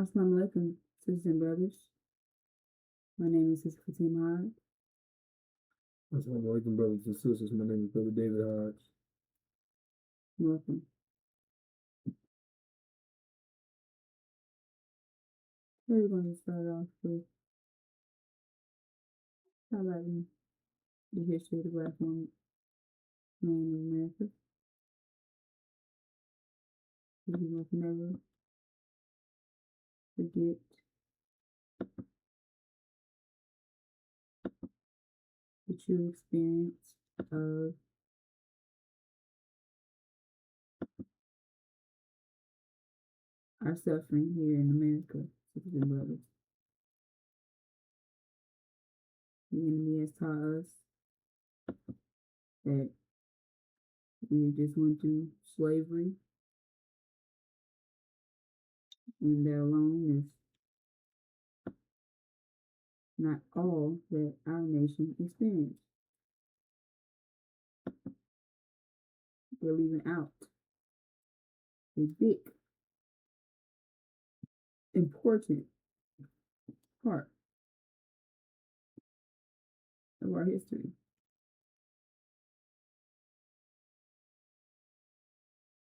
Assalamu alaikum, sisters and brothers. My name is Sister Fatima Hodge. Assalamu alaikum, brothers and sisters. My name is Brother David Hodge. Welcome. We're going to start off with highlighting the history of the Black man in America. We must never forget the true experience of our suffering here in America, sisters and brothers. The enemy has taught us that we just went through slavery, and that alone is not all that our nation experienced. They're leaving out a big, important part of our history.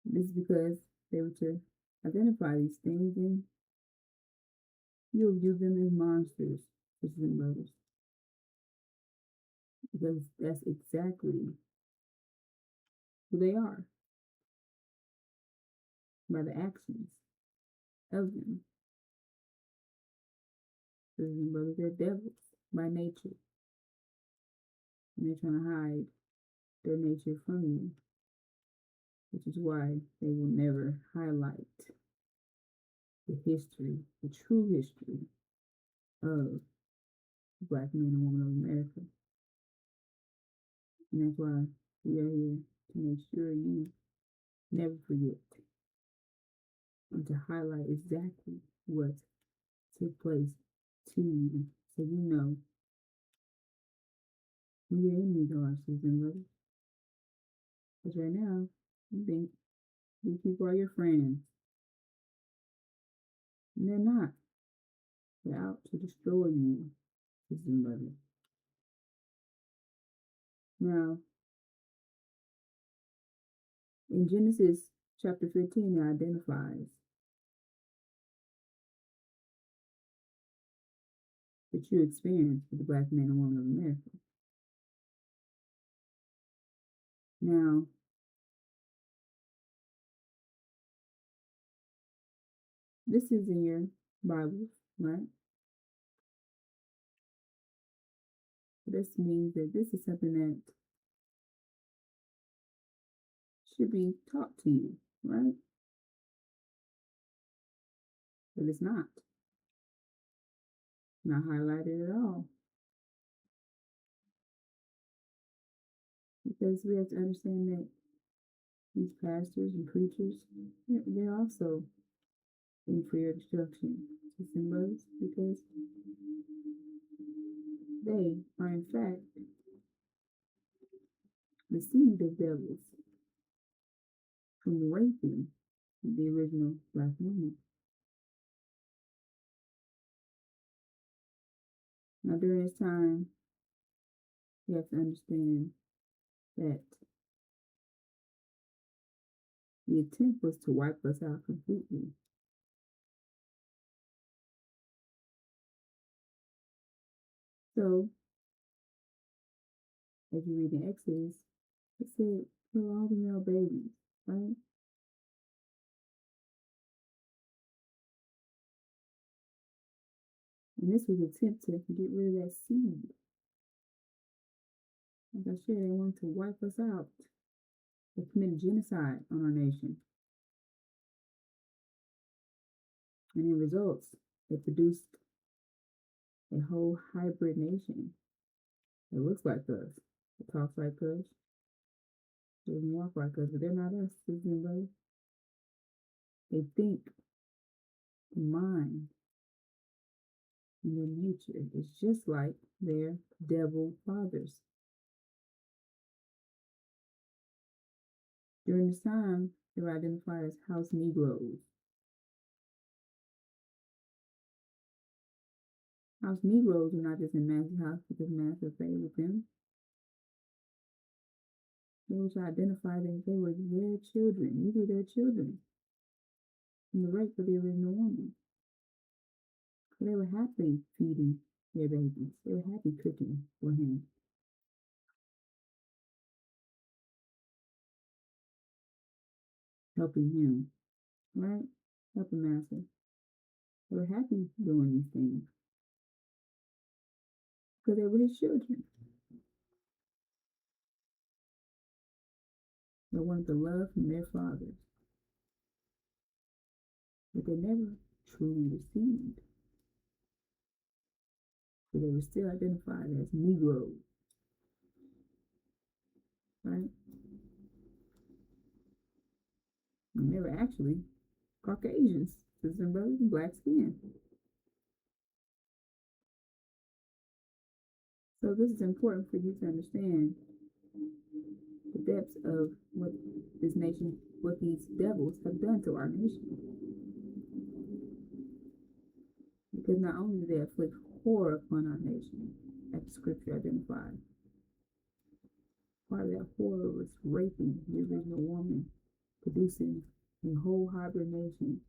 This is because they were to identify these things and you'll view them as monsters, sisters and brothers. Because that's exactly who they are by the actions of them. Sisters and brothers, they're devils by nature. And they're trying to hide their nature from you, which is why they will never highlight the history, the true history of the Black man and woman of America. And that's why we are here to make sure you never forget and to highlight exactly what took place to you so you know who your enemies are, sisters and brothers. Because right now, you think these people are your friends. And they're not. They're out to destroy you, sisters and brothers. Now, in Genesis chapter 15, it identifies the true experience of the Black man and woman of America. Now, this is in your Bible, right? This means that this is something that should be taught to you, right? But it's not highlighted at all. Because we have to understand that these pastors and preachers, they're also in for your destruction, sisters and brothers, because they are in fact the seed of devils from raping the original Black woman. Now, during this time, you have to understand that the attempt was to wipe us out completely. So, as you read in Exodus, it said, kill all the male babies, right? And this was an attempt to get rid of that seed. Like I said, they wanted to wipe us out. They committed genocide on our nation. And in results, it produced a whole hybrid nation that looks like us, that talks like us, doesn't walk like us, but they're not us, sisters and brothers. They think, mind, and their nature is just like their devil fathers. During this time, they were identified as house Negroes. House Negroes were not just in Master's house because Master prayed with them. They were to identify that they were their children. These were their children. And the right for the original woman. So they were happily feeding their babies. They were happy cooking for him. Helping him. Right? Helping Master. They were happy doing these things. Because they were his children. They wanted the love from their fathers. But they never truly received. So they were still identified as Negroes. Right? And they were actually Caucasians, sisters and brothers, and black skin. So this is important for you to understand the depths of what this nation, what these devils have done to our nation. Because not only do they afflict horror upon our nation, as the scripture identified, part of that horror was raping the original woman, producing a whole hybrid nation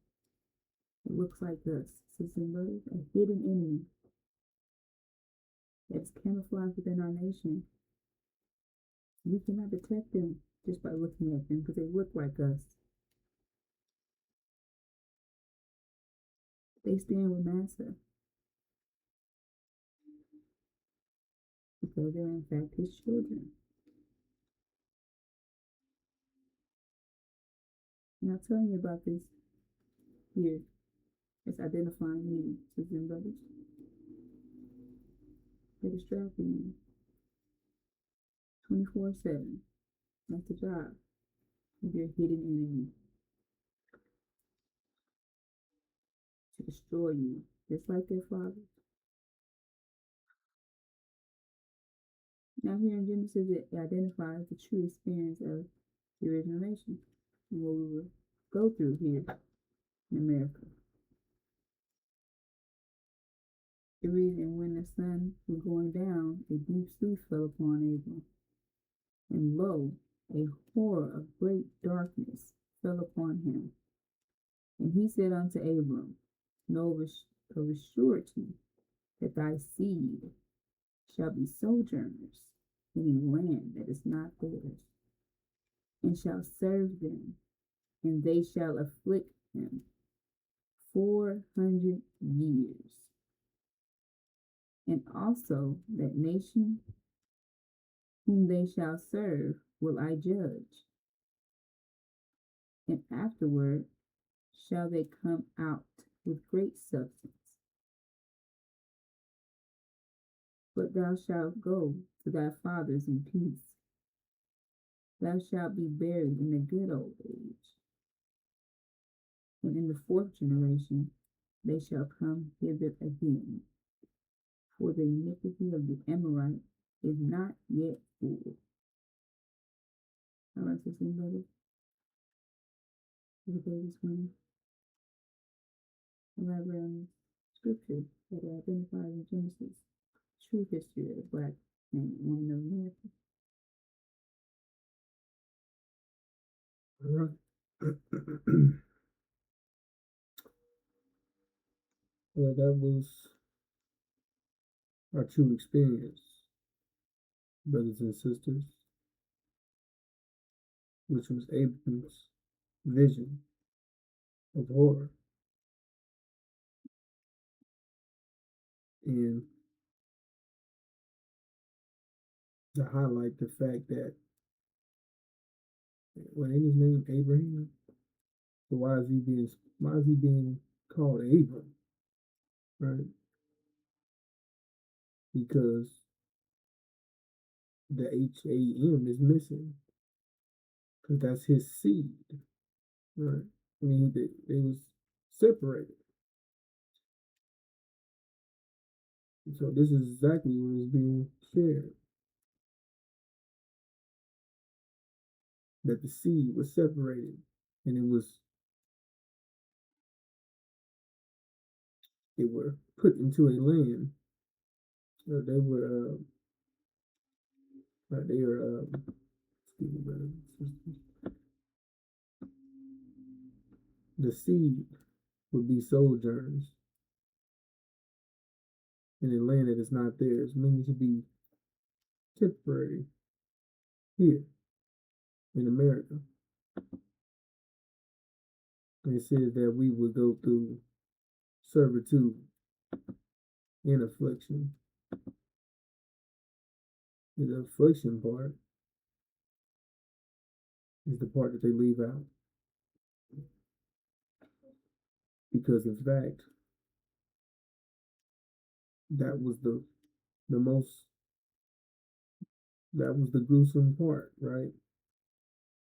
that looks like us, sisters and brothers, a hidden enemy that's camouflaged within our nation. We cannot detect them just by looking at them because they look like us. They stand with Master because they're in fact his children. And I'll tell you about this here. It's identifying you, sisters and brothers. They're distracting you 24/7. That's the job of your hidden enemy. To destroy you, just like their fathers. Now here in Genesis, it identifies the true experience of the original nation and what we will go through here in America. It reads, and when the sun was going down, a deep sleep fell upon Abram. And lo, a horror of great darkness fell upon him. And he said unto Abram, know of a surety that thy seed shall be sojourners in a land that is not theirs, and shall serve them, and they shall afflict him 400 years. And also that nation whom they shall serve will I judge, and afterward shall they come out with great substance. But thou shalt go to thy fathers in peace. Thou shalt be buried in a good old age. And in the fourth generation they shall come hither again. For the iniquity of the Amorite is not yet full. All right, sisters and brothers. Everybody this morning. Elaborate on scripture that identifies in Genesis true history of the black man and woman of America. All right. Well, that was our true experience, brothers and sisters, which was Abram's vision of horror. And to highlight the fact that, what ain't his name, Abraham? So why is he being called Abram? Right? Because the HAM is missing. Because that's his seed. Right? I mean, they was separated. And so this is exactly what is being shared. That the seed was separated, and they were put into a land They were they are excuse me, brothers and sisters. The seed would be sojourners in a land that is not theirs, meaning to be temporary here in America. And it says that we would go through servitude and affliction. And the affliction part is the part that they leave out. Because in fact, that was the most that was the gruesome part, right?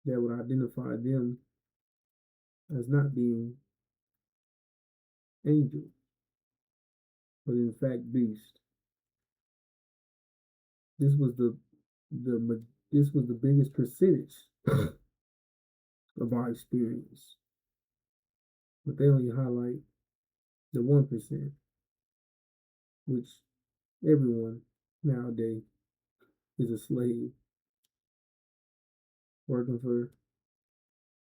That would identify them as not being angels, but in fact beast. This was the this was the biggest percentage of our experience, but they only highlight the 1%, which everyone nowadays is a slave working for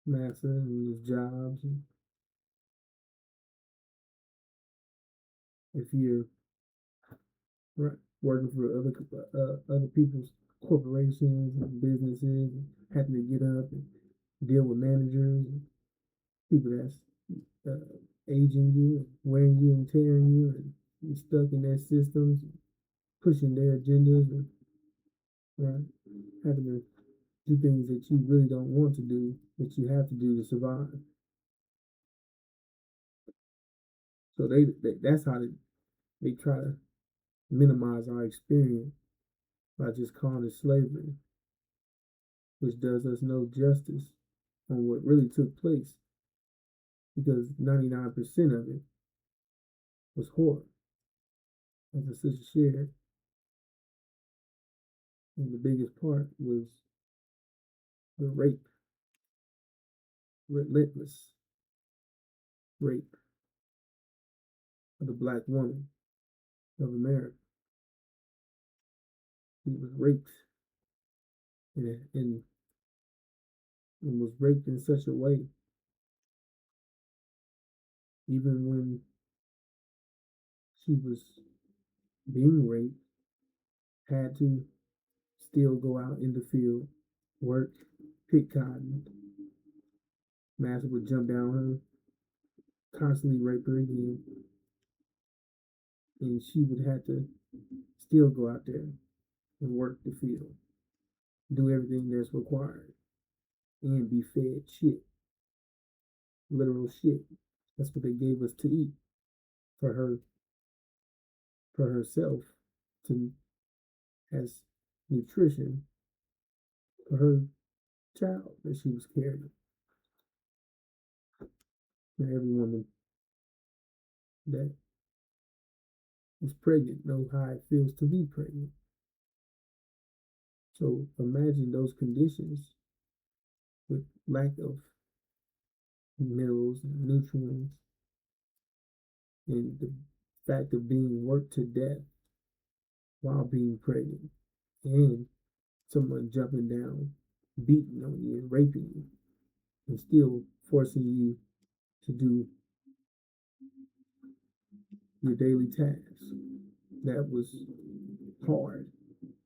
NASA and his jobs. And if you're right, working for other people's corporations and businesses, and having to get up and deal with managers, and people that's aging you, and wearing you and tearing you, and you're stuck in their systems, pushing their agendas, and right, having to do things that you really don't want to do, that you have to do to survive. So they that's how they try to minimize our experience by just calling it slavery, which does us no justice on what really took place, because 99% of it was horror, as the sister shared, and the biggest part was the rape, relentless rape of the black woman of America. He was raped and was raped in such a way, even when she was being raped, had to still go out in the field, work, pick cotton. Master would jump down her, constantly rape her again, and she would have to still go out there and work the field, do everything that's required, and be fed shit, literal shit. That's what they gave us to eat for her, for herself, to as nutrition for her child that she was carrying. Now, every woman that is pregnant knows how it feels to be pregnant. So imagine those conditions with lack of minerals and nutrients, and the fact of being worked to death while being pregnant, and someone jumping down, beating on you and raping you, and still forcing you to do your daily tasks. That was hard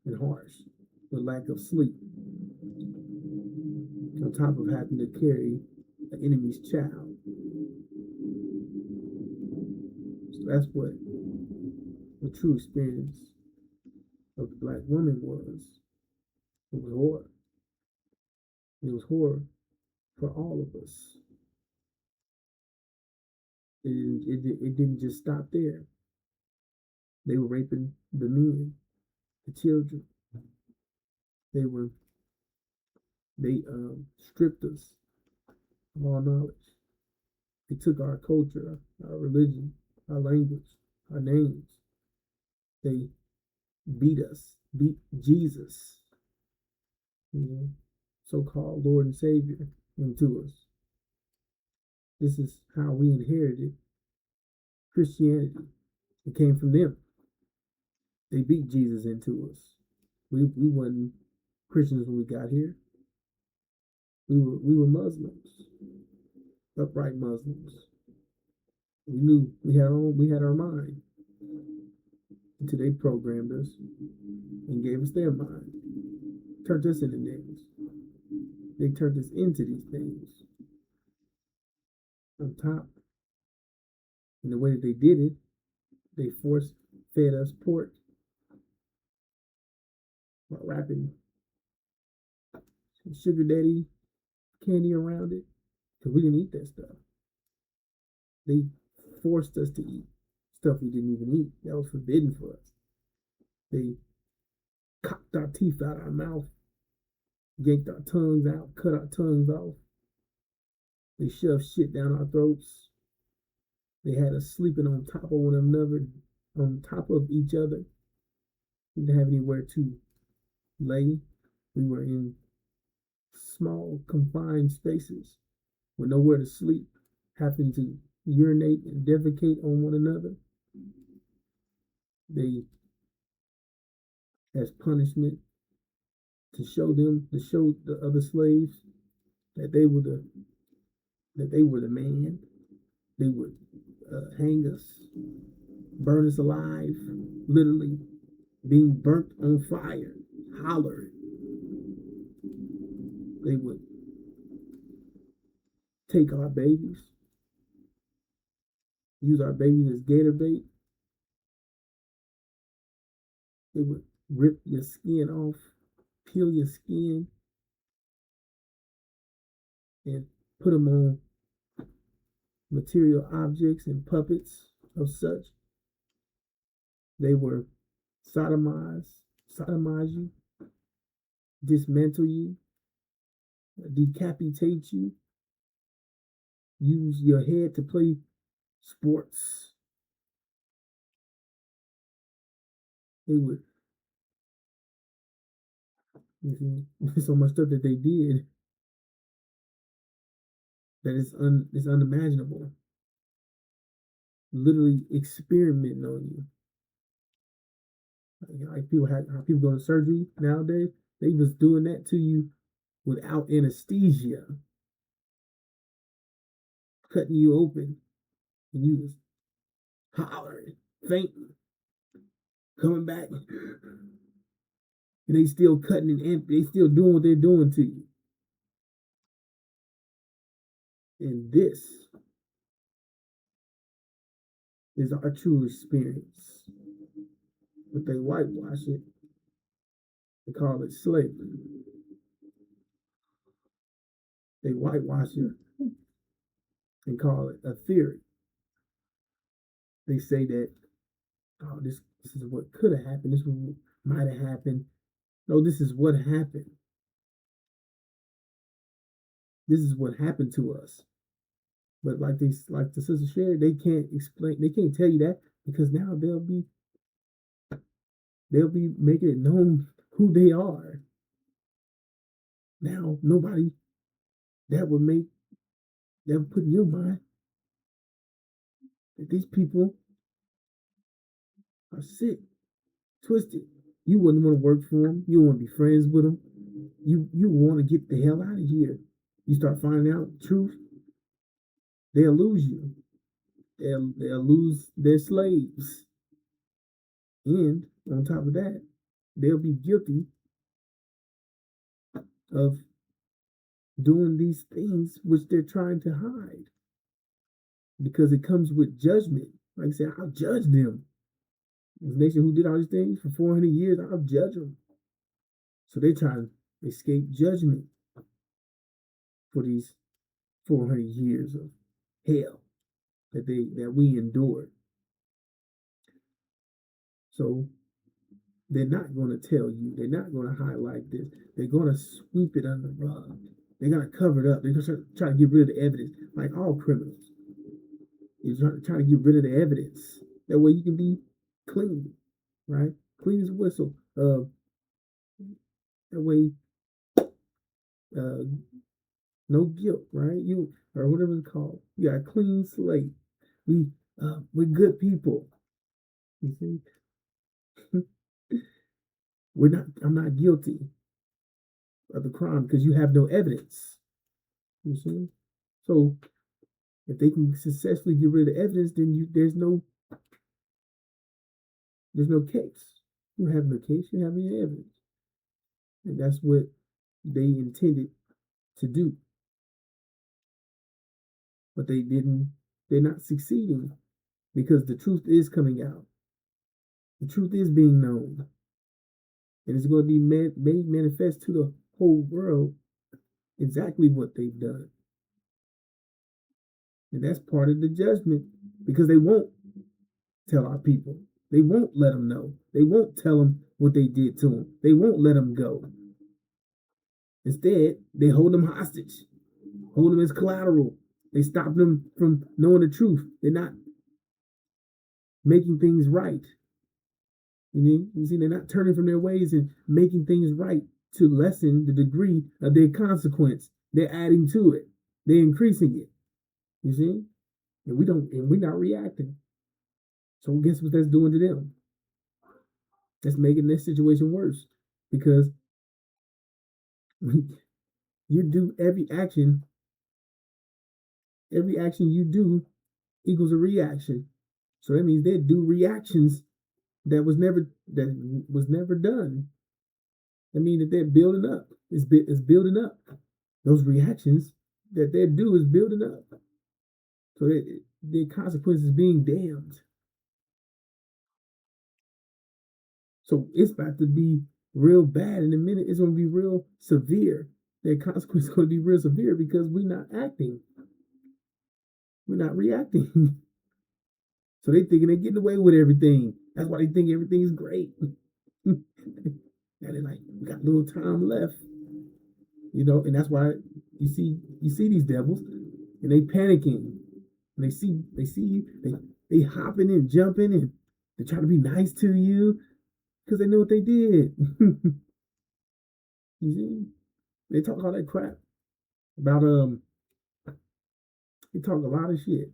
and harsh. The lack of sleep, on top of having to carry an enemy's child. So that's what the true experience of the black woman was. It was horror. It was horror for all of us. It didn't just stop there. They were raping the men, the children. They were they stripped us of all knowledge. They took our culture, our religion, our language, our names. They beat us, beat Jesus, you know, so-called Lord and Savior, into us. This is how we inherited Christianity. It came from them. They beat Jesus into us. We wasn't Christians when we got here. We were Muslims, upright Muslims. We knew we had our mind until they programmed us and gave us their mind, turned us into things. They turned us into these things on top. And the way that they did it, they force fed us pork by wrapping sugar daddy candy around it because we didn't eat that stuff. They forced us to eat stuff we didn't even eat. That was forbidden for us. They cocked our teeth out our mouth, yanked our tongues out, cut our tongues off. They shoved shit down our throats. They had us sleeping on top of one another, on top of each other. We didn't have anywhere to lay. We were in small, confined spaces with nowhere to sleep, having to urinate and defecate on one another. They, as punishment, to show the other slaves that they were the man. They would hang us, burn us alive, literally being burnt on fire, hollering. They would take our babies, use our babies as gator bait. They would rip your skin off, peel your skin, and put them on material objects and puppets of such. They were sodomize you, dismantle you, decapitate you, use your head to play sports. They would, so much stuff that they did that is unimaginable. Literally experimenting on you. Like how people go to surgery nowadays, they was doing that to you without anesthesia, cutting you open, and you was hollering, fainting, coming back, and they still cutting and empty. They still doing what they're doing to you. And this is our true experience. But they whitewash it. They call it slavery. They whitewash it and call it a theory. They say that, oh, this is what could have happened. This is what might have happened. No, this is what happened. This is what happened to us. But like the sister shared, they can't explain. They can't tell you that because now they'll be making it known who they are. Now nobody that would put in your mind that these people are sick, twisted. You wouldn't want to work for them. You want to be friends with them. You want to get the hell out of here. You start finding out the truth, they'll lose you. They'll lose their slaves. And on top of that, they'll be guilty of doing these things which they're trying to hide. Because it comes with judgment. Like I said, I'll judge them. This nation who did all these things for 400 years, I'll judge them. So they're trying to escape judgment for these 400 years of hell that we endured. So they're not going to tell you. They're not going to highlight this. They're going to sweep it under the rug. They're going to cover it up. They're going to try to get rid of the evidence, like all criminals. You're trying to get rid of the evidence. That way you can be clean, right? Clean as a whistle. That way, no guilt, right? You or whatever it's called. You got a clean slate. We're good people. You see, I'm not guilty of the crime because you have no evidence. You see? So if they can successfully get rid of the evidence, then there's no case. You have no case, you have any evidence. And that's what they intended to do. But they're not succeeding because the truth is coming out. The truth is being known. And it's going to be made manifest to the whole world exactly what they've done. And that's part of the judgment because they won't tell our people. They won't let them know. They won't tell them what they did to them. They won't let them go. Instead, they hold them hostage, hold them as collateral. They stop them from knowing the truth. They're not making things right. You see, they're not turning from their ways and making things right to lessen the degree of their consequence. They're adding to it. They're increasing it. You see? And we're not reacting. So guess what that's doing to them? That's making this situation worse. Because you do every action you do equals a reaction. So that means they do reactions that was never done. That means that they're building up. It's building up. Those reactions that they do is building up. So the consequences being damned. So it's about to be real bad in a minute. It's going to be real severe. The consequence is going to be real severe because we're not acting. We're not reacting. So they thinking they're getting away with everything. That's why they think everything's great. And they're like, we got a little time left. And that's why you see these devils and they panicking. And they see you, they hopping and jumping and they try to be nice to you because they know what they did. You see? They talk all that crap about they talk a lot of shit.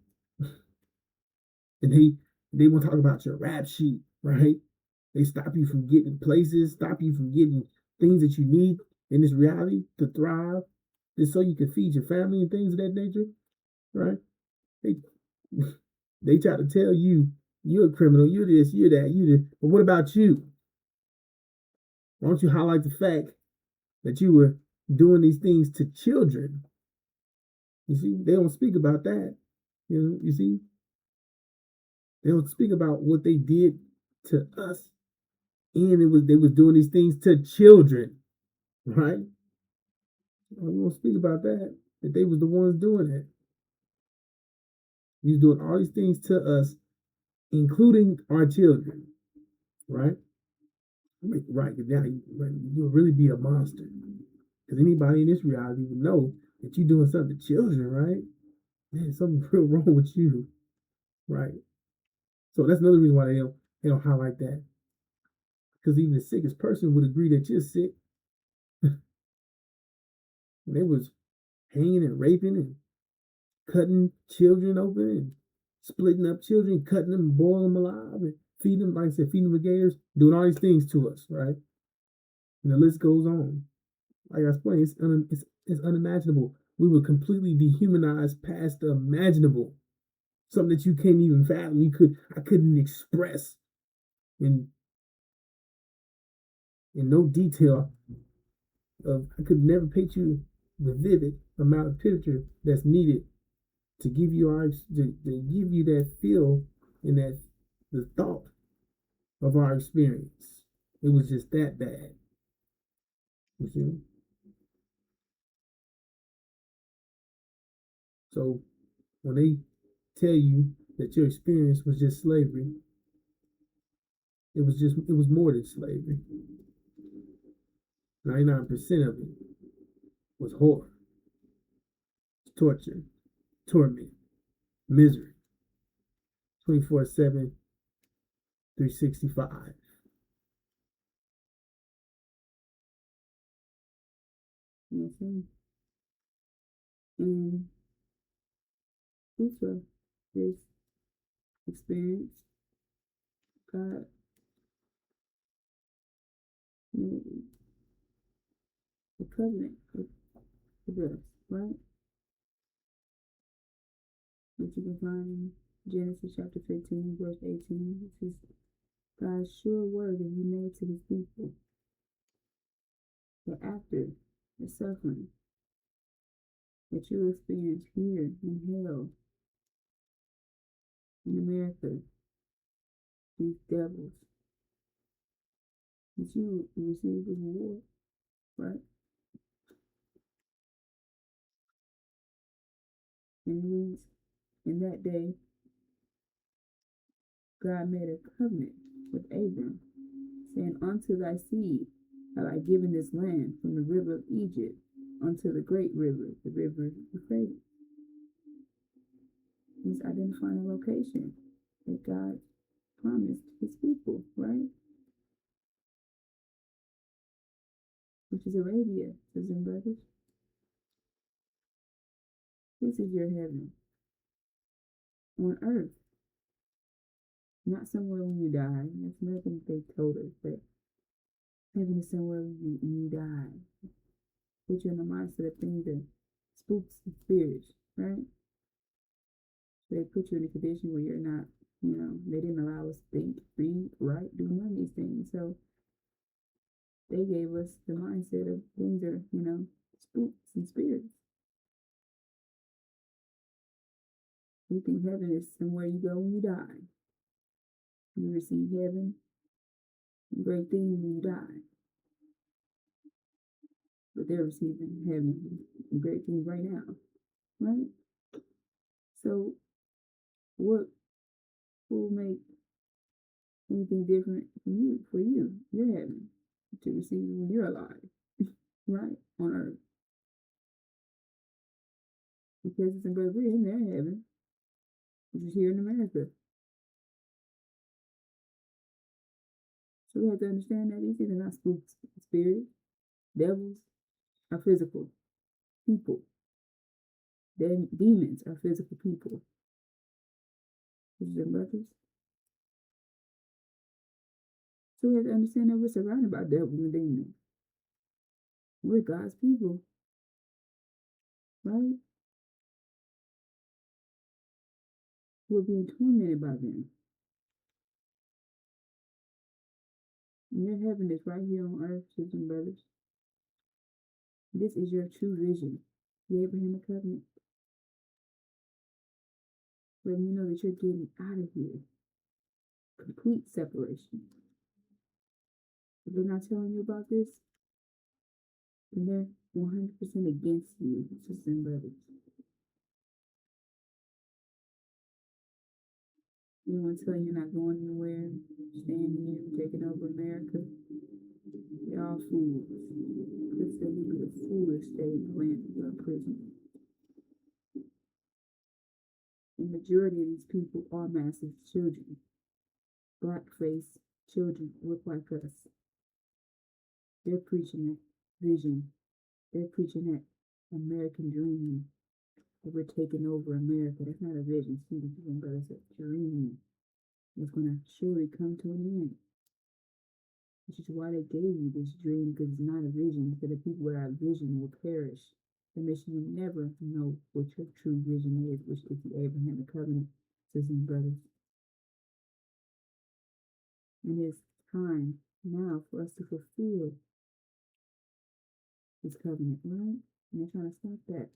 And they want to talk about your rap sheet, right? They stop you from getting places, stop you from getting things that you need in this reality to thrive, just so you can feed your family and things of that nature, right? They they try to tell you you're a criminal, you're this, you're that, you this. But what about you? Why don't you highlight the fact that you were doing these things to children? You see, they don't speak about that. You see, they don't speak about what they did to us, and they was doing these things to children, right? We won't speak about that. That they was the ones doing it. He's doing all these things to us, including our children, right? Right. Now you'll really be a monster. Because anybody in this reality would know that you're doing something to children, right? Man, something's real wrong with you, right? So that's another reason why they don't highlight that. Because even the sickest person would agree that you're sick. And they was hanging and raping and cutting children open and splitting up children, cutting them, boiling them alive, and feeding them, like I said, feeding them the gators, doing all these things to us, right? And the list goes on. Like I explained, it's unimaginable. We were completely dehumanized past the imaginable. Something that you can't even fathom. I couldn't express in no detail I could never paint you the vivid amount of picture that's needed to give you that feel and that the thought of our experience. It was just that bad. You see? So when they tell you that your experience was just slavery, it was more than slavery. 99% of it was horror, torture, torment, misery, 24/7, 365. Mm-hmm. And Uta is experience God The covenant with us, right? Which you can find in Genesis chapter 15, verse 18. It says, God's sure word that he made to his people that after the suffering that you experience here in hell, in America, these devils, that you receive the reward, right? And it reads, in that day, God made a covenant with Abram, saying, unto thy seed have I given this land from the river of Egypt unto the great river, the river Euphrates. He's identifying a location that God promised his people, right? Which is Arabia, sisters and brothers. This is your heaven on earth, not somewhere when you die. That's nothing they told us, but heaven is somewhere when you die. Put you in the mindset of things that spooks and spirits, right? They put you in a condition where you're not, they didn't allow us to think, read, write, do none of these things. So they gave us the mindset of things are, spooks and spirits. We think heaven is somewhere you go when you die. You receive heaven, great things when you die. But they're receiving heaven and great things right now, right? So what will make anything different from you, for you, your heaven, to receive when you're alive, right, on earth? Because it's in brother, we're in their heaven, which is here in America. So we have to understand that these things are not spooks, spirits, devils are physical people. Then demons are physical people. Sisters and brothers. So we have to understand that we're surrounded by devils and demons. We're God's people, right? We're being tormented by them. And your heaven is right here on earth, sisters and brothers. This is your true vision, the Abrahamic covenant. Letting you know that you're getting out of here. Complete separation. If they're not telling you about this, then they're 100% against you, sisters and brothers. Anyone telling you you're not going anywhere, staying here, taking over America, they're all fools. This said you'd be a foolish stay in the land of your prison. The majority of these people are massive children. Black-faced children look like us. They're preaching that vision. They're preaching that American dream. That we're taking over America. That's not a vision, students and brothers. It's a dream. It's going to surely come to an end. Which is why they gave you this dream, because it's not a vision. Because the people without vision will perish. And that you never know what your true vision is, which is the Abrahamic covenant, sisters and brothers. And it's time now for us to fulfill this covenant, right? And they're trying to stop that.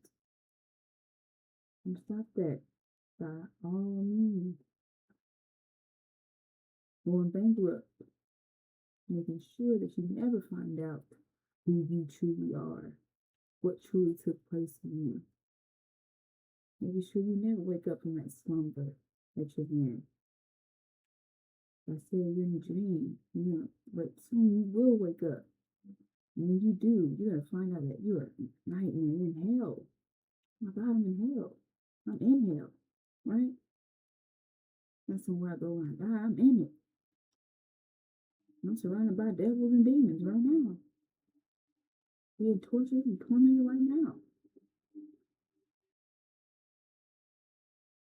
And stop that by all means. Going bankrupt. Making sure that you never find out who you truly are. What truly took place in you. Making sure you never wake up from that slumber that you're in. I said you're in a dream, but soon you will wake up. And when you do, you're going to find out that you're a nightmare in hell. Oh my God, I'm in hell. I'm in hell, right? That's somewhere I go when I die. I'm in it. I'm surrounded by devils and demons right now. Being tortured and tormented right now.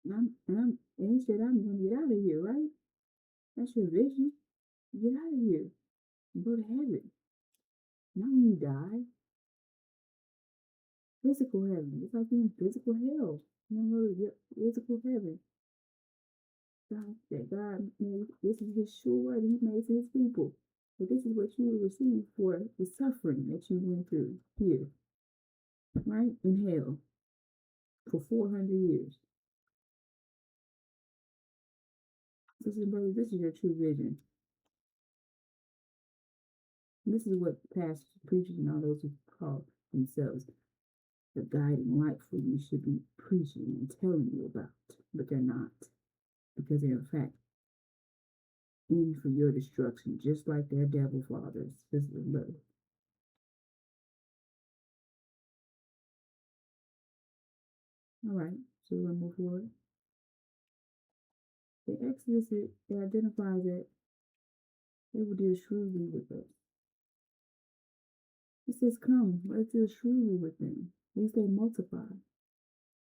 And he said, I'm going to get out of here, right? That's your vision. Get out of here and go to heaven. Not when you die. Physical heaven. It's like being physical hell. You know, physical heaven. God, that God made, this is his sure that he made to his people. But this is what you will receive for the suffering that you went through here, right? In hell for 400 years. Sisters and brothers, this is your true vision. This is what pastors, preachers, and all those who call themselves the guiding light for you should be preaching and telling you about. But they're not. Because they're in fact in for your destruction, just like their devil fathers. Sisters and brothers. All right, so we're going to move forward. The Exodus, it identifies that they will deal shrewdly with us. It says, come, let's deal shrewdly with them, lest they multiply.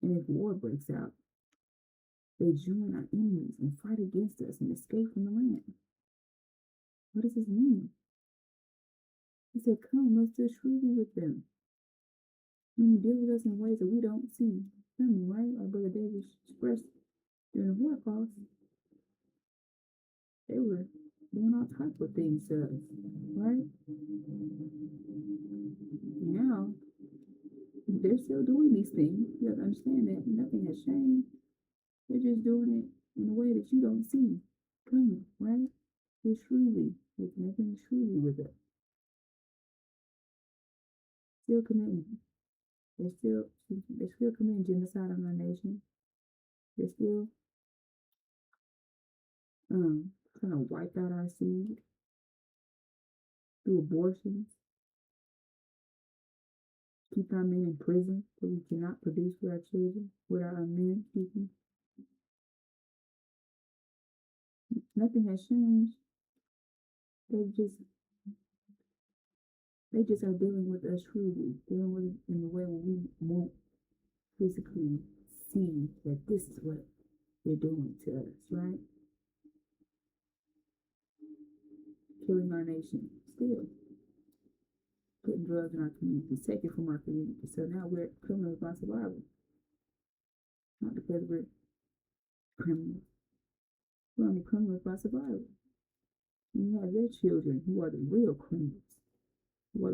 And if war breaks out, they join our enemies and fight against us and escape from the land. What does this mean? He said, come, let's deal shrewdly with them. When you deal with us in ways that we don't see coming, right? Our brother David expressed during the Holocaust, they were doing all types of things to us, right? Now, they're still doing these things. You have to understand that nothing has changed. They're just doing it in a way that you don't see coming, right? They're shrewdly, with making shrewdly with it. Still committing. They're still committing genocide on our nation. They're still trying to wipe out our seed through abortions, keep our men in prison so we cannot produce for our children with our men speaking. Nothing has changed. They just are dealing with us shrewdly, dealing with it in the way where we won't physically see that this is what they're doing to us, right? Killing our nation, still putting drugs in our community, taking from our community. So now we're criminals by survival, not because we're criminals. We're only criminals by survival. And you have their children who are the real criminals, who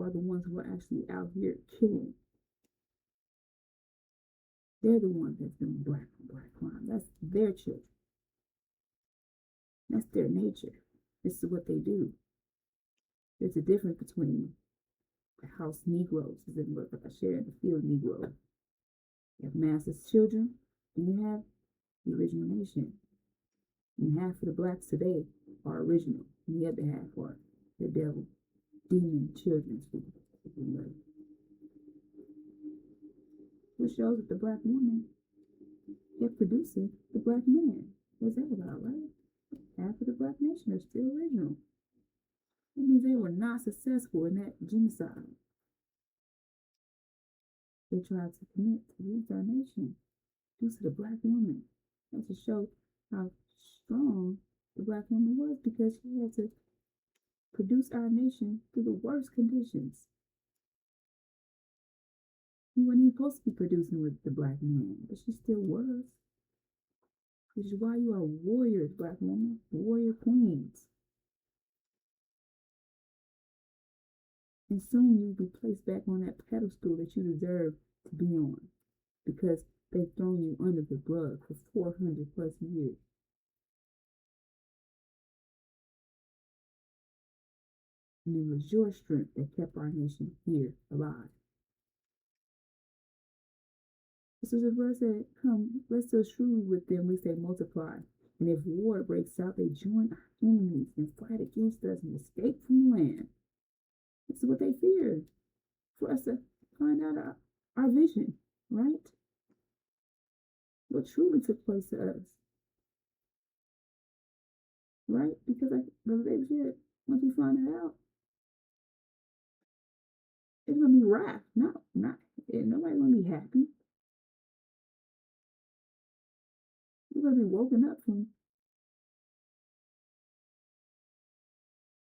are the ones who are actually out here killing. They're the ones that's doing black crime. That's their children. That's their nature. This is what they do. There's a difference between the house Negroes, as in what I share in the field Negro. You have master's children, and you have the original nation. And half of the blacks today are original, and the other half are the devil, demon children. Which shows that the black woman kept producing the black man. What's that about, right? Half of the black nation are still original. That means they were not successful in that genocide they tried to commit to lose our nation due to the black woman. And to show how strong the black woman was, because she had to produce our nation through the worst conditions. She wasn't even supposed to be producing with the black man, but she still was. Which is why you are warriors, black woman, warrior queens. And soon you'll be placed back on that pedestal that you deserve to be on, because they've thrown you under the rug for 400 plus years. And it was your strength that kept our nation here alive. So the verse said, come, let's deal shrewdly with them, we say multiply. And if war breaks out, they join our enemies and fight against us and escape from the land. This is what they feared, for us to find out our vision, right? What truly took place to us. Right? Because like Brother David said, once we find that out, it's gonna be wrath. Nobody's gonna be happy. We're gonna be woken up from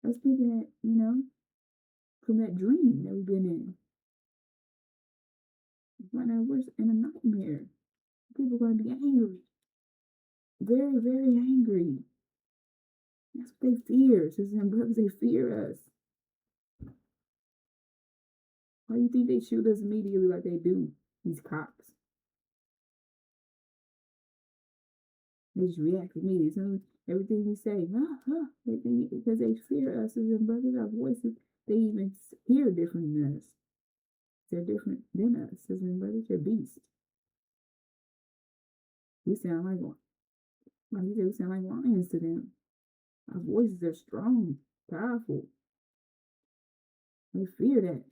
us thinking that, from that dream that we've been in. Right now, we're in a nightmare. People are going to be angry. Very, very angry. That's what they fear, sisters and brothers. They fear us. Why do you think they shoot us immediately like they do, these cops? They just react immediately. So everything we say, because they fear us, sisters and brothers. Our voices, they even hear different than us. They're different than us, sisters and brothers. They're beasts. We sound like he said, we sound like lions to them. Our voices are strong, powerful. They fear that.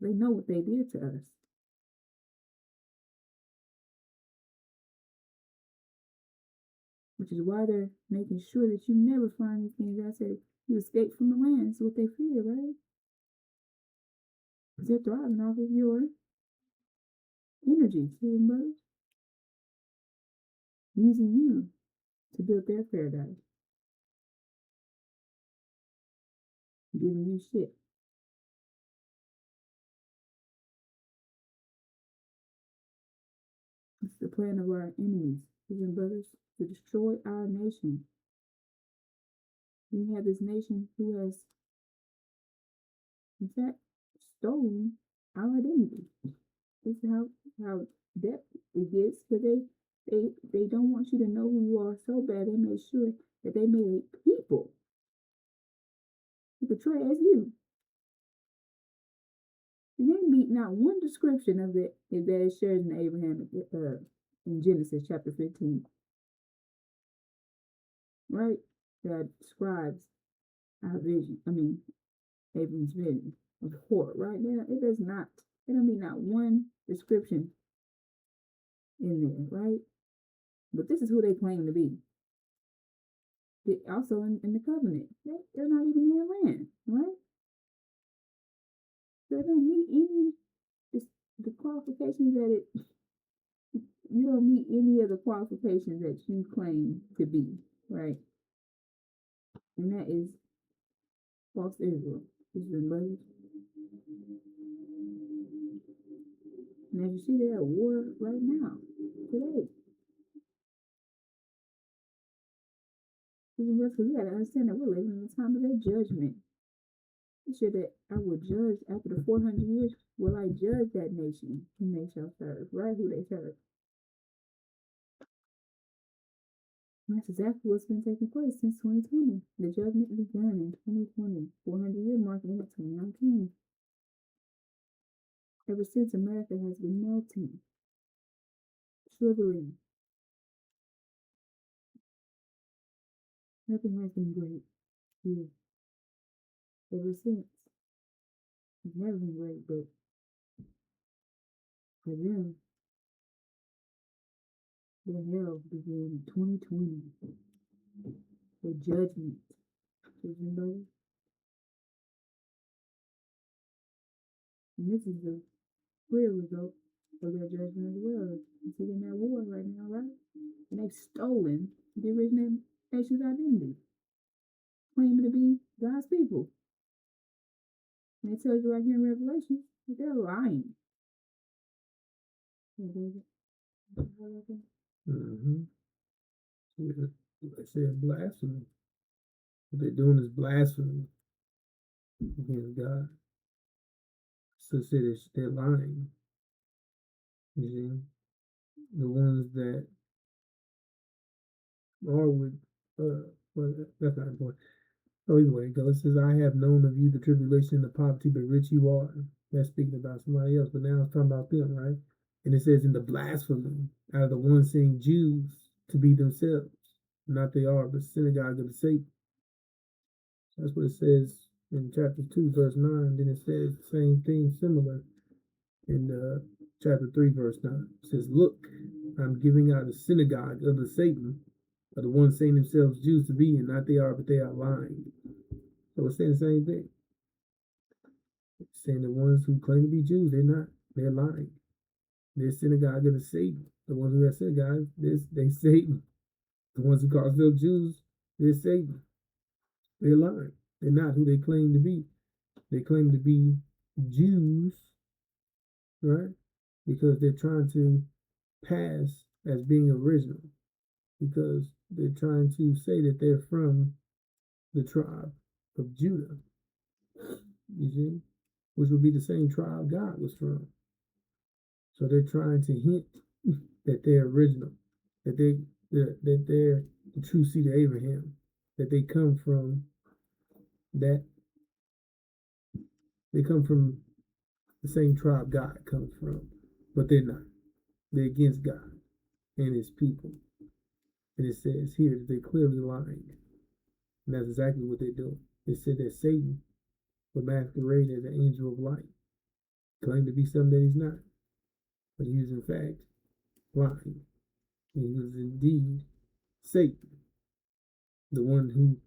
They know what they did to us. Which is why they're making sure that you never find these things. I said, you escape from the land. That's what they fear, right? Because they're thriving off of your energy, see, brothers? Using you to build their paradise. Giving you shit. It's the plan of our enemies, sisters and brothers, to destroy our nation. We have this nation who has, in fact, stolen our identity. This is how depth it gets, but they don't want you to know who you are so bad. They made sure that they made people to portray as you. And they meet not one description of it that is shared in Abrahamic in Genesis chapter 15. Right? That describes our vision. Abraham's vision of horror. Right now, it does not. It don't mean not one description in there, right? But this is who they claim to be. Also in the covenant, they're not even in their land, right? They don't meet any the qualifications that it. You don't meet any of the qualifications that you claim to be, right? And that is false Israel. And as you see, they're at war right now, today. Because we got to understand that we're living in the time of their judgment. He said that I will judge after the 400 years. Will I judge that nation whom they shall serve, right? Who they serve. And that's exactly what's been taking place since 2020. The judgment began in 2020, 400-year mark in 2019. Ever since, America has been melting, shriveling. Nothing has been great here. Ever since. It's never been great, but for them, their hell began in 2020. The judgment. Everybody. And this is the real result of their judgment as well. You see them at war right now, right? And they've stolen the original nation's identity, claiming to be God's people. And it tells you right here in Revelation that they're lying. Mm-hmm. They say blasphemy. What they're doing is blasphemy against God. So they're lying. You see, the ones that are with, well, that's not important. Oh, either way it goes. It says, I have known of you the tribulation and the poverty, but rich you are. That's speaking about somebody else, but now it's talking about them, right? And it says, in the blasphemy out of the ones saying Jews to be themselves, not they are, but synagogue of the Satan. That's what it says in chapter 2, verse 9. Then it says the same thing similar in chapter 3, verse 9. It says, look, I'm giving out a synagogue of the Satan, of the ones saying themselves Jews to be, and not they are, but they are lying. So it's saying the same thing. It's saying the ones who claim to be Jews, they're not. They're lying. They're synagogue of the Satan. The ones who have synagogue, they Satan. The ones who call themselves Jews, they're Satan. They're lying. They're not who they claim to be. They claim to be Jews, right? Because they're trying to pass as being original, because they're trying to say that they're from the tribe of Judah, you see, which would be the same tribe God was from. So they're trying to hint that they're original, that they're the true seed of Abraham, that that they come from the same tribe God comes from, but they're not. They're against God and His people, and it says here that they're clearly lying, and that's exactly what they're doing. It said that Satan would masquerade as an angel of light, claim to be something that he's not, but he was in fact lying. He was indeed Satan, the one who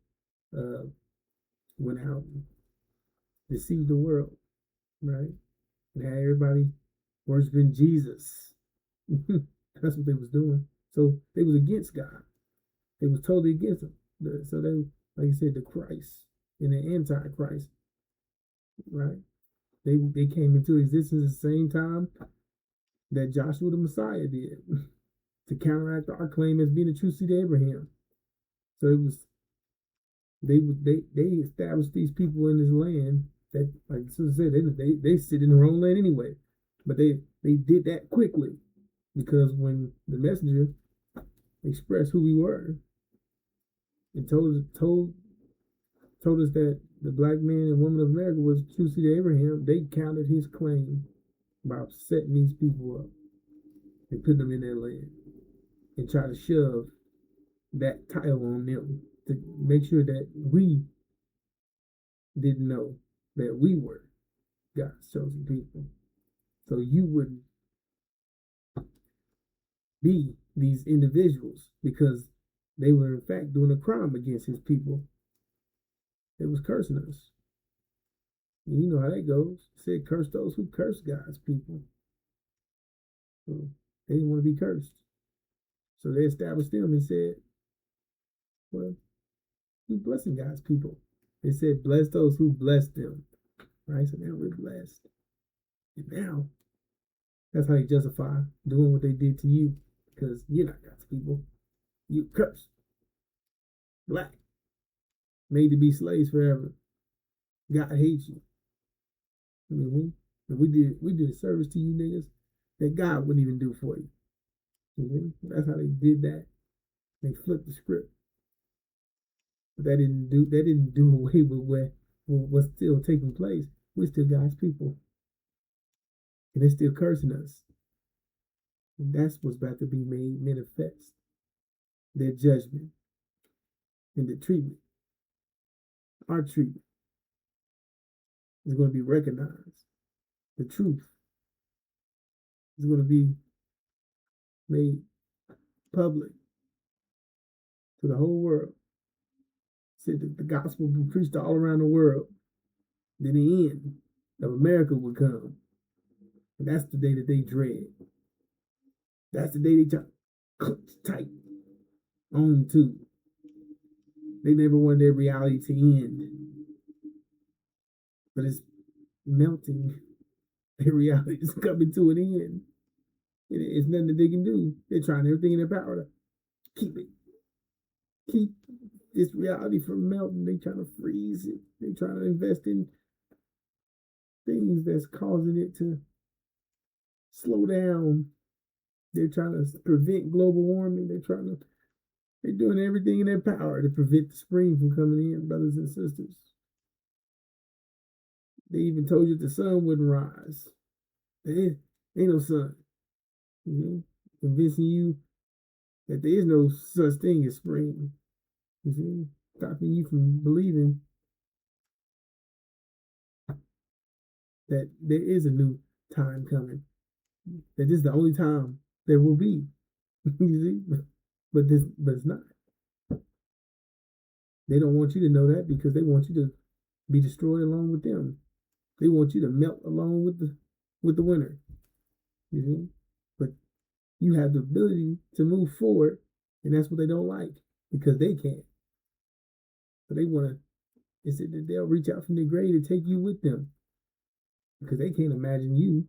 went out and deceived the world, right? And had everybody worshiping Jesus. That's what they was doing. So they was against God. They was totally against him. So they, like you said, the Christ and the Antichrist, right? They came into existence at the same time that Joshua the Messiah did to counteract our claim as being the true seed of Abraham. So it was they established these people in this land that, like Sister said, they sit in their own land anyway. But they did that quickly, because when the messenger expressed who we were and told us that the black man and woman of America was true seed of Abraham, they countered his claim by setting these people up and putting them in their land and try to shove that title on them to make sure that we didn't know that we were God's chosen people. So you wouldn't be these individuals, because they were in fact doing a crime against his people. It was cursing us. And you know how that goes. It said, curse those who curse God's people. So they didn't want to be cursed. So they established them and said, well, who's blessing God's people? They said, bless those who bless them. Right? So now we're blessed. And now that's how you justify doing what they did to you, because you're not God's people. You cursed. Black. Made to be slaves forever. God hates you. Mm-hmm. And we did a service to you niggas that God wouldn't even do for you. Mm-hmm. That's how they did that. They flipped the script. But that didn't do away with what's still taking place. We're still God's people. And they're still cursing us. And that's what's about to be made manifest. Their judgment and the treatment. Our treatment is going to be recognized. The truth is going to be made public to the whole world. Said that the gospel will be preached all around the world. Then the end of America will come. And that's the day that they dread. That's the day they try to clutch tight on to. They never wanted their reality to end. But it's melting. Their reality is coming to an end. It's nothing that they can do. They're trying everything in their power to keep this reality from melting. They trying to freeze it. They trying to invest in things that's causing it to slow down. They're trying to prevent global warming. They're doing everything in their power to prevent the spring from coming in, brothers and sisters. They even told you the sun wouldn't rise. There ain't no sun. Mm-hmm. Convincing you that there is no such thing as spring. You see? Stopping you from believing that there is a new time coming. That this is the only time there will be. You see? But it's not. They don't want you to know that, because they want you to be destroyed along with them. They want you to melt along with the winter. You see? But you have the ability to move forward, and that's what they don't like, because they can't. So they want to It said that they'll reach out from the grave to take you with them because they can't imagine you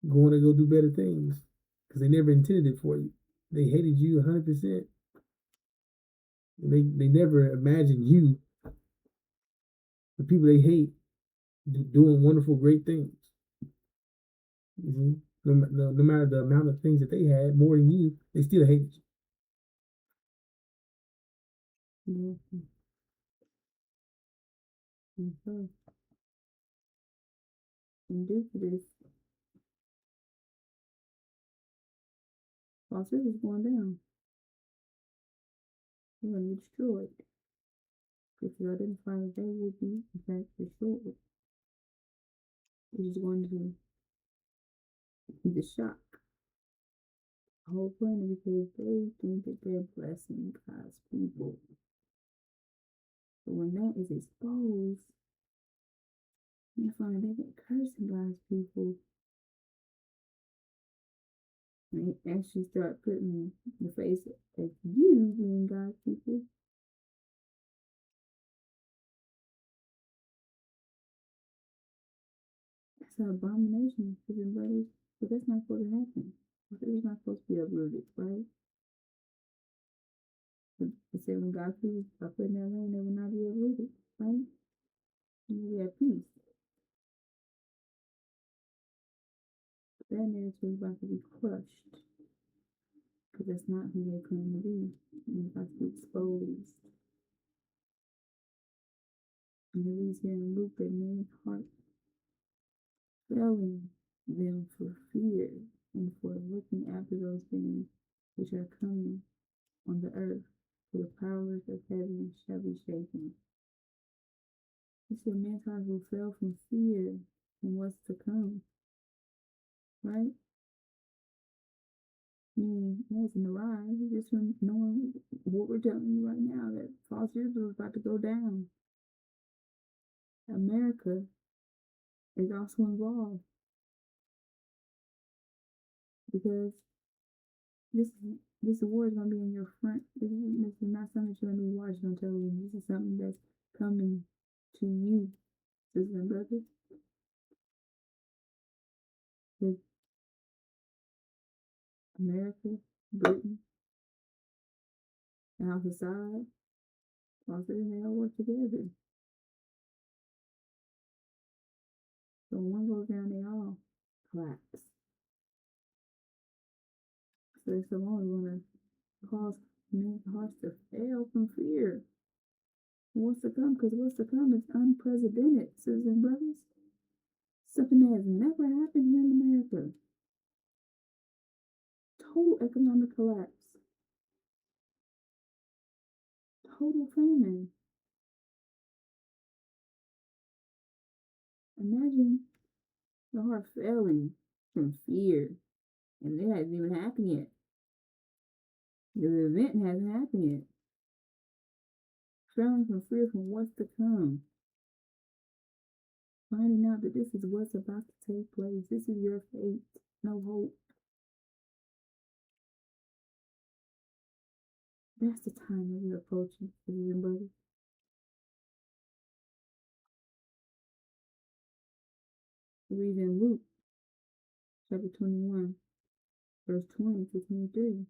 going to go do better things because they never intended it for you. They hated you 100%. They never imagined you, the people they hate, doing wonderful, great things. You see? No matter the amount of things that they had more than you, they still hated you. Mm-hmm. And due to this, Foster is going down. They're going to be destroyed. If you identify that they will be, in fact, destroyed, it is going to be the shock the whole planet because they think that they're blessing God's people. But when that is exposed, you find they've been cursing God's people. And they actually start putting the face of you being God's people. That's an abomination, sisters and brothers. But that's not supposed to happen. It's not supposed to be uprooted, right? It said when God's people are put in that land, they will not be uprooted, right? And we have peace. That narrative is about to be crushed. Because that's not who they claim to be. It's about to be exposed. And it reads here in Luke that men's heart failing them for fear and for looking after those things which are coming on the earth, for the powers of heaven shall be shaken. He said men's hearts will fail from fear and what's to come, right? Meaning, it hasn't arrived, just from knowing what we're telling you right now, that false Israel is about to go down. America is also involved because this war is going to be in your front. This is not something that you're going to be watching on television. This is something that's coming to you, sisters and brothers. With America, Britain, and our society, all they all work together. So when one goes down, they all collapse. So it's alone going to cause men's hearts to fail from fear. What's to come? Because what's to come is unprecedented, sisters and brothers. Something that has never happened here in America. Total economic collapse. Total famine. Imagine your heart failing from fear. And it hasn't even happened yet. The event hasn't happened yet. Failing from fear from what's to come. Finding out that this is what's about to take place. This is your fate. No hope. That's the time that we're approaching, sisters and brothers. Read in Luke chapter 21, verse 20 to 23.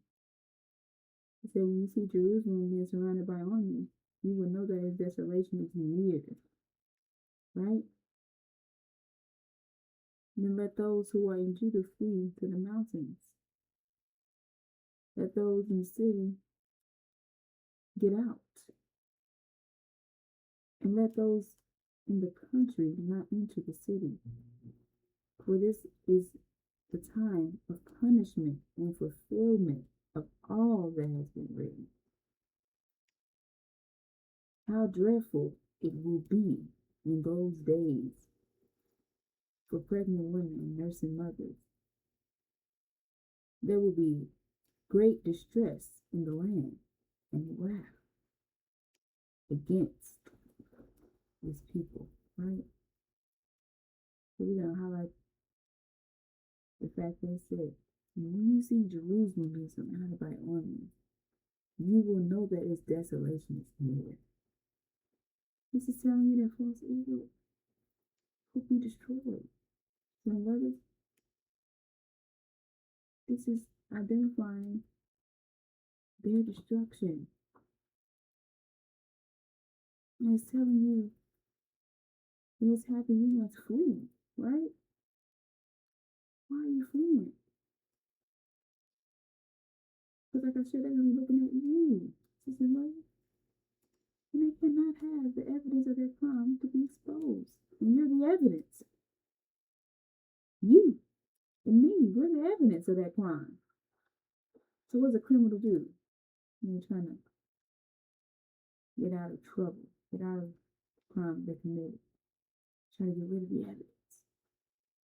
It said, when you see Jerusalem being surrounded by armies, you will know that its desolation is near. Right? Then let those who are in Judah flee to the mountains. Let those in the city get out. And let those in the country not enter the city. For this is the time of punishment and fulfillment of all that has been written. How dreadful it will be in those days for pregnant women and nursing mothers. There will be great distress in the land and wrath against his people, right? So we're going to highlight the fact that it said, when you see Jerusalem being surrounded by armies, you will know that its desolation is near. This is telling you that false evil will be destroyed. So, brothers, this is identifying their destruction. And it's telling you when it's happening, you must flee, right? Why are you fleeing? Because like I said, they're going to be looking at you, sister and brother. And they cannot have the evidence of their crime to be exposed. And you're the evidence. You and me, we're the evidence of that crime. So what's a criminal do when you're trying to get out of trouble, get out of the crime they committed? Try to get rid of the evidence.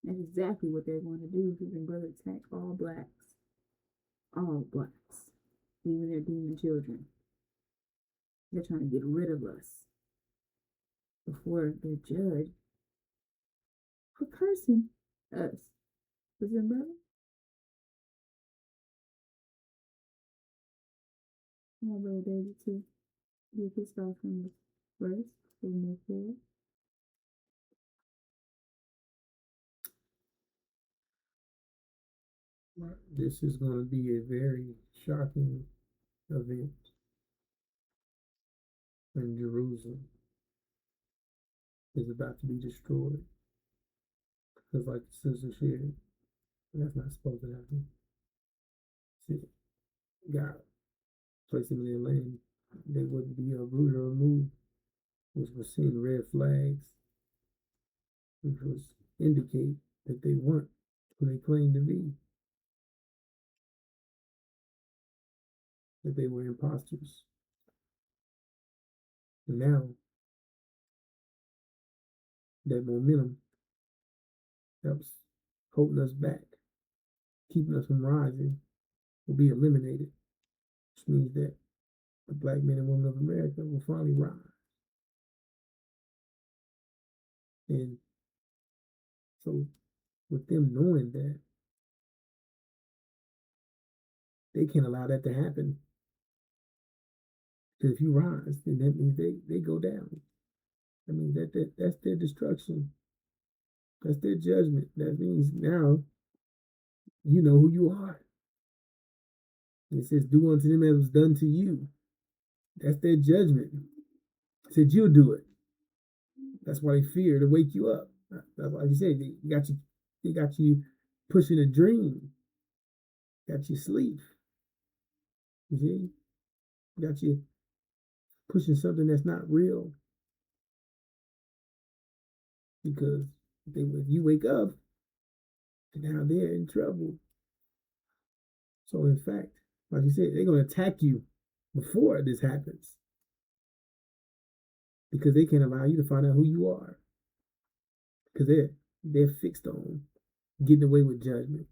That's exactly what they're going to do if your brother attack all blacks. All blacks. Even their demon children. They're trying to get rid of us before they're judged for cursing us. Listen, brother. I want Brother David to be pissed off from this verse. We'll move forward. This is going to be a very shocking event when Jerusalem is about to be destroyed. Because, like the sister shared, that's not supposed to happen. See, God placed them in their land. They wouldn't be uprooted or removed, which was seeing red flags, which was indicate that they weren't who they claimed to be, that they were imposters. And now, that momentum that was holding us back, keeping us from rising, will be eliminated, which means that the black men and women of America will finally rise. And so, with them knowing that, they can't allow that to happen. Because if you rise, then that means they go down. I mean, that's their destruction. That's their judgment. That means now you know who you are. And it says, do unto them as was done to you. That's their judgment. It said, you'll do it. That's why they fear to wake you up. That's why you said they got you pushing a dream. Got you sleep. You see? Got you pushing something that's not real. Because if you wake up, now they're in trouble. So in fact, like you said, they're going to attack you before this happens. Because they can't allow you to find out who you are. Because they're fixed on getting away with judgment.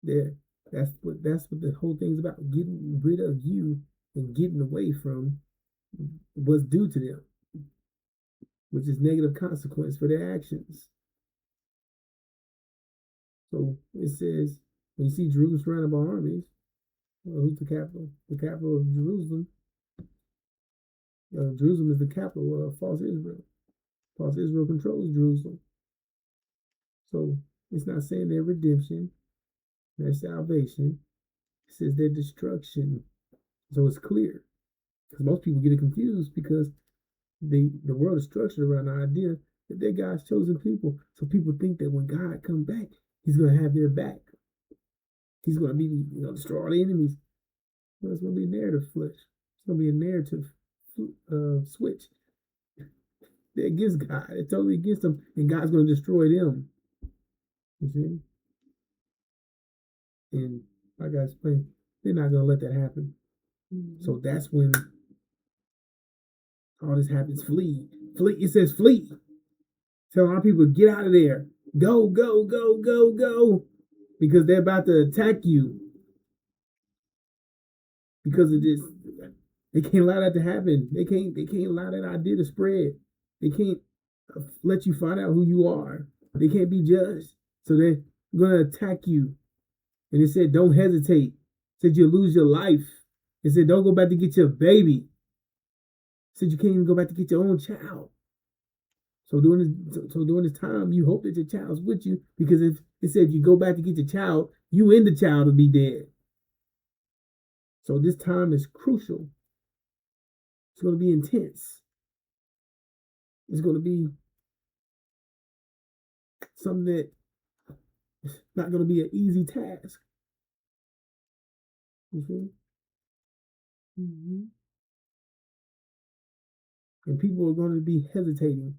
That's what the whole thing's about. Getting rid of you and getting away from what's due to them, which is negative consequence for their actions. So it says, when you see Jerusalem surrounded by armies, well, who's the capital? The capital of Jerusalem. Jerusalem is the capital of false Israel. False Israel controls Jerusalem. So it's not saying their redemption, their salvation. It says their destruction. So it's clear. Because most people get it confused because the world is structured around the idea that they're God's chosen people. So people think that when God comes back, he's going to have their back. He's going to be, destroy all the enemies. Well, it's going to be a narrative flesh. It's going to be a narrative switch. They're against God. They're totally against him, and God's going to destroy them. You see? And like I explained, they're not going to let that happen. Mm-hmm. So that's when all this happens. Flee. Flee. It says flee. Tell our people, get out of there. Go, go, go, go, go. Because they're about to attack you. Because of this. They can't allow that to happen. They can't allow that idea to spread. They can't let you find out who you are. They can't be judged. So they're going to attack you. And it said, don't hesitate. It said you'll lose your life. It said, don't go back to get your baby. Said you can't even go back to get your own child. So during this time, you hope that your child's with you, because if it said you go back to get your child, you and the child will be dead. So this time is crucial. It's going to be intense. It's going to be something that not going to be an easy task. You see? Mm-hmm. And people are going to be hesitating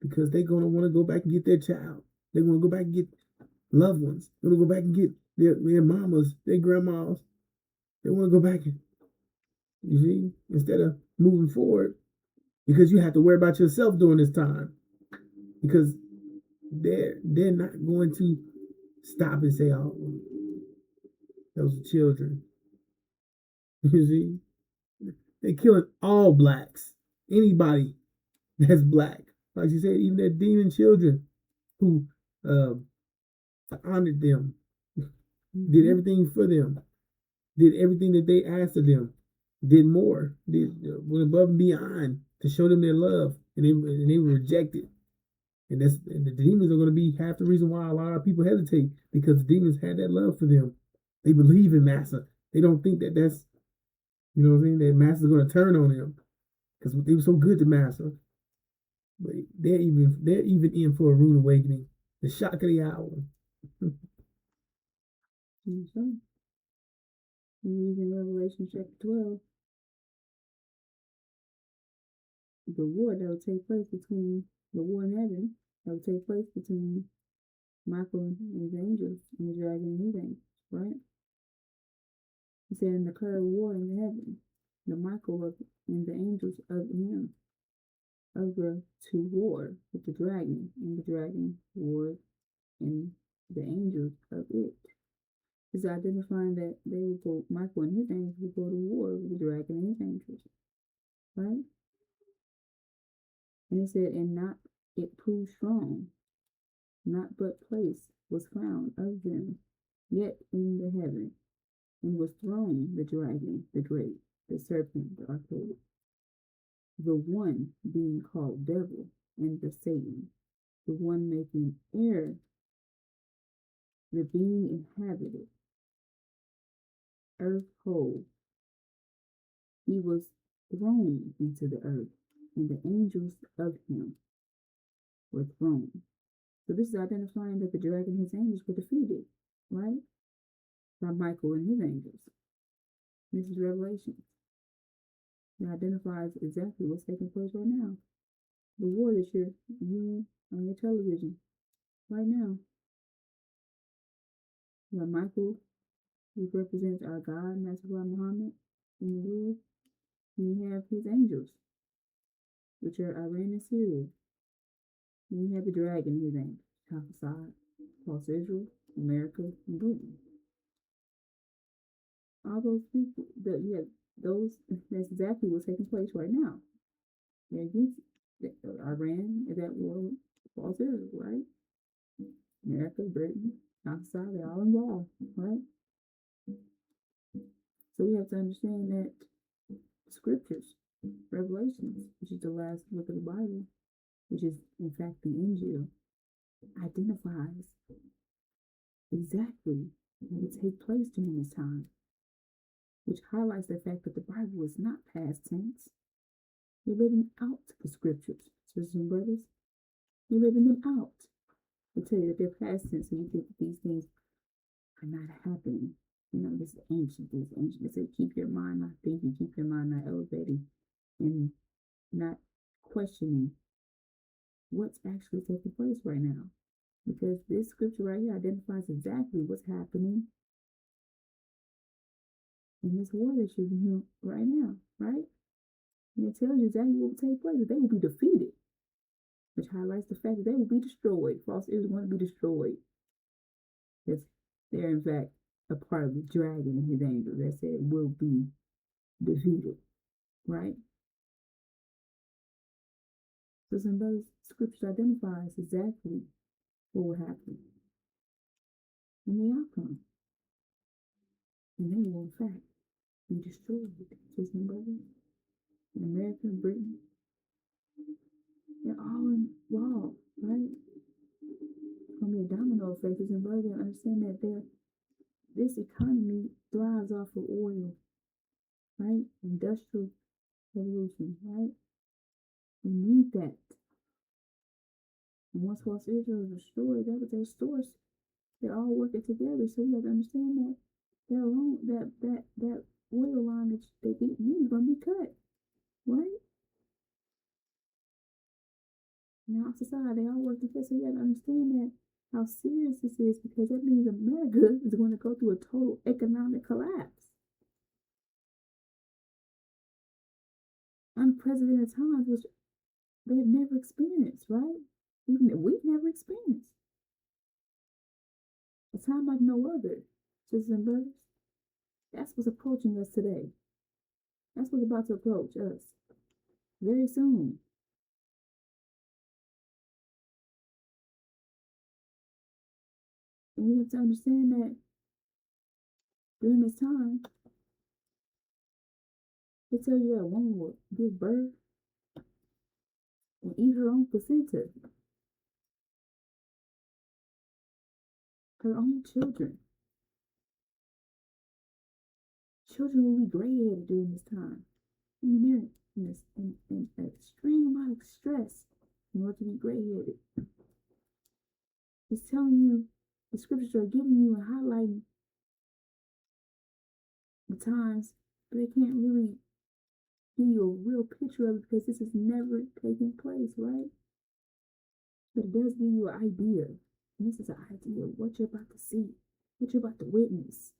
because they're going to want to go back and get their child. They want to go back and get loved ones. They want to go back and get their mamas, their grandmas. They want to go back and, you see, instead of moving forward, because you have to worry about yourself during this time, because they're not going to stop and say, "Oh, those are children." You see, they're killing all blacks. Anybody that's black, like you said, even their demon children who uh, honored them, did everything for them, did everything that they asked of them, did more, went above and beyond to show them their love, and they were rejected. And the demons are going to be half the reason why a lot of people hesitate, because the demons had that love for them. They believe in Massa. They don't think that that's, you know what I mean, that Massa's going to turn on them, because they were so good to Massa. But they're even in for a rude awakening. The shock of the hour. So, you read in Revelation chapter 12, the war that will take place between the war in heaven, that will take place between Michael and his angels and the dragon and his angels, right? He said, in the declare war in heaven, the Michael and the angels of him of the to war with the dragon, and the dragon war and the angels of it. Is identifying that they will go, Michael and his angels will go to war with the dragon and his angels, right? And it said, and not it proved strong, not but place was found of them, yet in the heaven, and was thrown the dragon, the great, the serpent, the archangel, the one being called devil, and the Satan, the one making air, the being inhabited, earth whole. He was thrown into the earth, and the angels of him were thrown. So this is identifying that the dragon and his angels were defeated, right? By Michael and his angels. This is Revelation. It identifies exactly what's taking place right now. The war that you're viewing on your television right now. You have Michael, who represents our God, Master Muhammad, in the world. And you have his angels, which are Iran and Syria. And you have the dragon, his angels, prophesied across Israel, America, and Britain. All those people, those, that's exactly what's taking place right now. Yeah, Iran is at war with false Israel, right? America, Britain, outside, they're all involved, right? So we have to understand that scriptures, Revelations, which is the last book of the Bible, which is in fact the Injil, identifies exactly what will take place during this time, which highlights the fact that the Bible is not past tense. You're living out the scriptures, sisters and brothers. You're living them out. They tell you that they're past tense, and you think that these things are not happening. You know, this is ancient, this is ancient. They say keep your mind not thinking, keep your mind not elevating, and not questioning what's actually taking place right now. Because this scripture right here identifies exactly what's happening in this war that you're in right now, right? And it tells you exactly what will take place. That they will be defeated, which highlights the fact that they will be destroyed. False is going to be destroyed. Because they're, in fact, a part of the dragon and his angels that said will be defeated, right? So some of those scriptures identifies exactly what will happen in the outcome. And they will, in fact, be destroyed. Just remember that. America, Britain, they're all involved, right? It's gonna be a domino effect. It's important to understand that this economy thrives off of oil, right? Industrial revolution, right? We need that. And once Israel is destroyed, that was their source. They're all working together. So you have to understand that that oil line that they need is gonna be cut, right? Now society, they all work together. So you have to understand that how serious this is, because that means America is going to go through a total economic collapse. Unprecedented times, which they've never experienced, right? We've never experienced a time like no other, sisters and brothers. That's what's approaching us today. That's what's about to approach us very soon. And we have to understand that during this time, they tell you that a woman will give birth and eat her own placenta, her own children. Children will be gray-headed during this time. I mean, they're in an extreme amount of stress in order to be gray-headed. It's telling you, the scriptures are giving you and highlighting the times, but they can't really give you a real picture of it because this has never taken place, right? But it does give you an idea. And this is an idea of what you're about to see, what you're about to witness.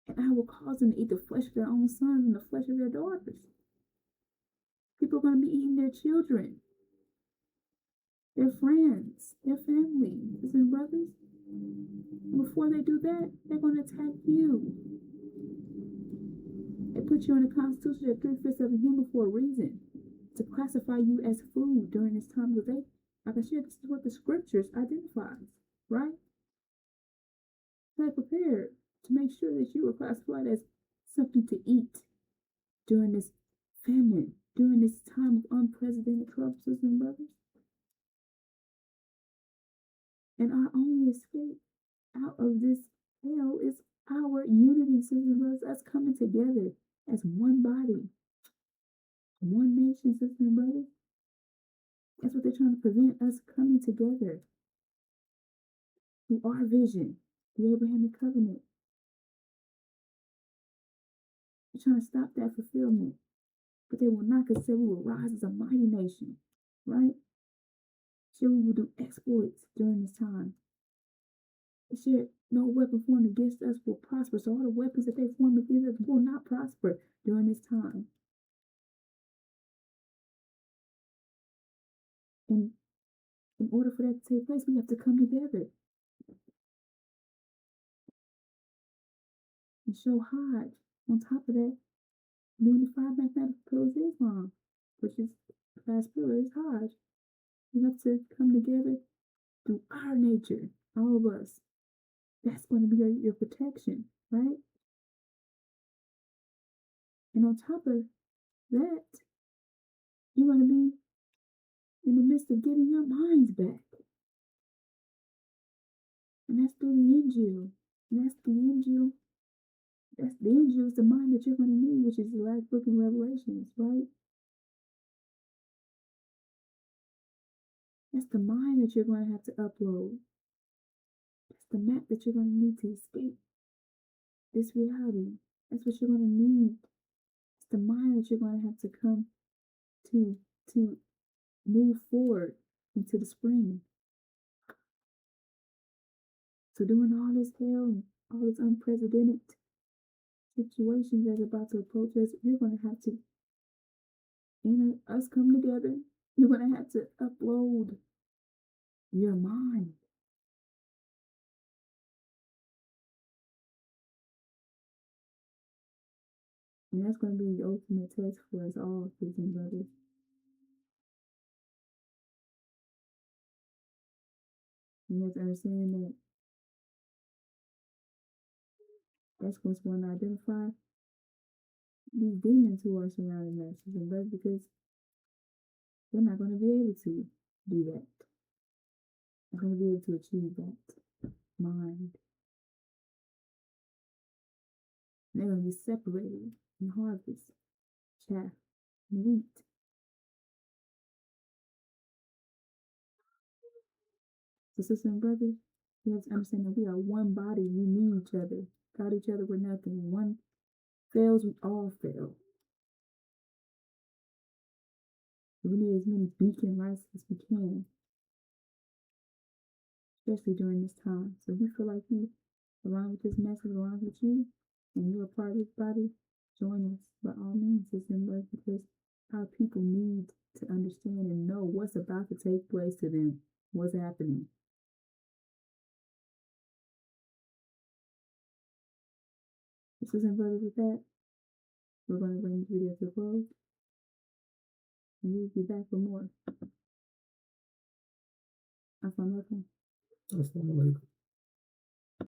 And I will cause them to eat the flesh of their own sons and the flesh of their daughters. People are going to be eating their children, their friends, their family, sisters and brothers. And before they do that, they're going to attack you. They put you in the Constitution at 3/5 of a human for a reason, to classify you as food during this time. Because they, like I said, this is what the scriptures identifies, right? They're prepared to make sure that you are classified as something to eat during this famine, during this time of unprecedented trouble, sisters and brothers. And our only escape out of this hell is our unity, sisters and brothers, us coming together as one body, one nation, sisters and brothers. That's what they're trying to prevent, us coming together through our vision, the Abrahamic covenant. They're trying to stop that fulfillment. But they will not, because we will rise as a mighty nation, right? So we will do exploits during this time. They said no weapon formed against us will prosper. So all the weapons that they form against us will not prosper during this time. And in order for that to take place, we have to come together and show Hajj. On top of that, doing the 5 mathematical pillars of Islam, which is the last pillar is Hajj. We have to come together through our nature, all of us. That's going to be your protection, right? And on top of that, you're going to be in the midst of getting your minds back. And that's through the Injil. And that's the Injil. That's the Injil is the mind that you're going to need, which is the last book in Revelations, right? That's the mind that you're going to have to upload. That's the map that you're going to need to escape this reality. That's what you're going to need. It's the mind that you're going to have to come to move forward into the spring. So during all this hell and all this unprecedented situations that's about to approach us, you're going to have to, us come together, you're going to have to upload your mind. And that's going to be the ultimate test for us all, sisters and brothers. You have to understand that that's what's going to identify these demons who are surrounding us, and brothers, because we're not going to be able to do that. Not going to be able to achieve that mind. They're going to be separated and harvest chaff and wheat. So, sisters and brothers, we have to understand that we are one body. We need each other. Without each other, we're nothing. One fails, we all fail. We need as many beacon lights as we can, especially during this time. So if you feel like you align with this message, align with you, and you're a part of this body, join us by all means, sisters and brothers, because our people need to understand and know what's about to take place to them, what's happening. Sisters and brothers, with that, we're going to bring this video to a close, and we'll be back for more. Assalamu alaikum. Assalamu alaikum.